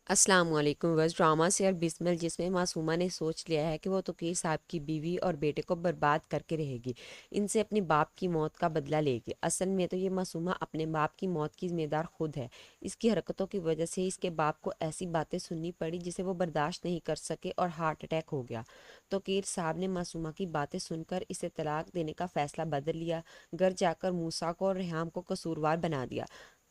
السلام علیکم۔ بس ڈرامہ سے اور بسمل جس میں معصومہ نے سوچ لیا ہے کہ وہ توقیر صاحب کی بیوی اور بیٹے کو برباد کر کے رہے گی، ان سے اپنی باپ کی موت کا بدلہ لے گی۔ اصل میں تو یہ معصومہ اپنے باپ کی موت کی ذمہ دار خود ہے۔ اس کی حرکتوں کی وجہ سے اس کے باپ کو ایسی باتیں سننی پڑی جسے وہ برداشت نہیں کر سکے اور ہارٹ اٹیک ہو گیا۔ توقیر صاحب نے معصومہ کی باتیں سن کر اسے طلاق دینے کا فیصلہ بدل لیا۔ گھر جا کر موسیٰ کو اور ریحام کو قصوروار بنا دیا۔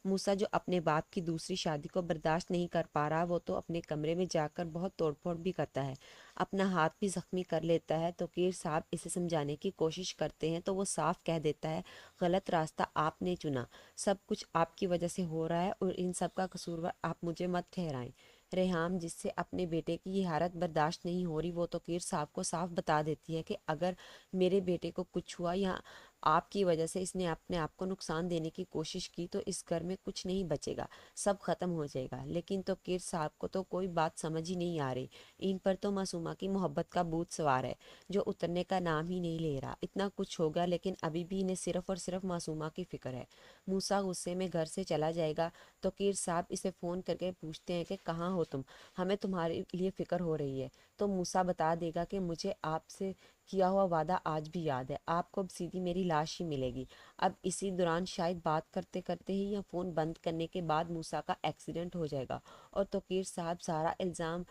موسیٰ جو اپنے باپ کی دوسری شادی کو برداشت نہیں کر پا رہا، وہ تو اپنے کمرے میں جا کر بہت توڑ پھوڑ بھی کرتا ہے، اپنا ہاتھ بھی زخمی کر لیتا ہے۔ توقیر صاحب اسے سمجھانے کی کوشش کرتے ہیں تو وہ صاف کہہ دیتا ہے، غلط راستہ آپ نے چنا، سب کچھ آپ کی وجہ سے ہو رہا ہے اور ان سب کا قصور آپ مجھے مت ٹھہرائیں۔ ریحام جس سے اپنے بیٹے کی یہ حالت برداشت نہیں ہو رہی، وہ توقیر صاحب کو صاف بتا دیتی ہے کہ اگر میرے بیٹے کو کچھ ہوا یا آپ کی وجہ سے اس نے اپنے آپ کو نقصان دینے کی کوشش کی تو اس گھر میں کچھ نہیں بچے گا، سب ختم ہو جائے گا۔ لیکن توقیر صاحب کو تو کوئی بات سمجھ ہی نہیں آ رہی، ان پر تو معصومہ کی محبت کا بھوت سوار ہے جو اترنے کا نام ہی نہیں لے رہا۔ اتنا کچھ ہو گیا لیکن ابھی بھی انہیں صرف اور صرف معصومہ کی فکر ہے۔ موسیٰ غصے میں گھر سے چلا جائے گا۔ توقیر صاحب اسے فون کر کے پوچھتے ہیں کہ کہاں ہو تم، ہمیں تمہارے لیے فکر ہو رہی ہے۔ تو موسیٰ بتا دے گا کہ مجھے آپ سے کیا ہوا وعدہ آج بھی یاد ہے، آپ کو اب سیدھی میری لاش ہی ملے گی۔ اب اسی دوران شاید بات کرتے کرتے ہی یا فون بند کرنے کے بعد موسیٰ کا ایکسیڈنٹ ہو جائے گا اور توقیر صاحب سارا الزام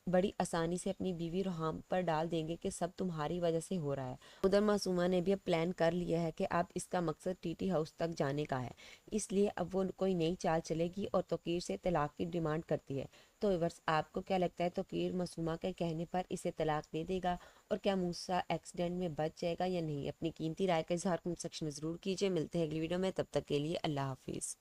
بڑی آسانی سے اپنی بیوی ریحام پر ڈال دیں گے کہ سب تمہاری وجہ سے ہو رہا ہے۔ ادھر معصومہ نے بھی اب پلان کر لیا ہے کہ اب اس کا مقصد ٹی ٹی ہاؤس تک جانے کا ہے، اس لیے اب وہ کوئی نئی چال چلے گی اور توقیر سے طلاق کی ڈیمانڈ کرتی ہے۔ تو ویورس آپ کو کیا لگتا ہے، توقیر معصومہ کے کہنے پر اسے طلاق دے دے گا اور کیا موسیٰ ایکسیڈنٹ میں بچ جائے گا یا نہیں؟ اپنی قیمتی رائے کا اظہار کمنٹ سیکشن میں ضرور کیجیے۔ ملتے ہیں اگلی ویڈیو میں، تب تک کے لیے اللہ حافظ۔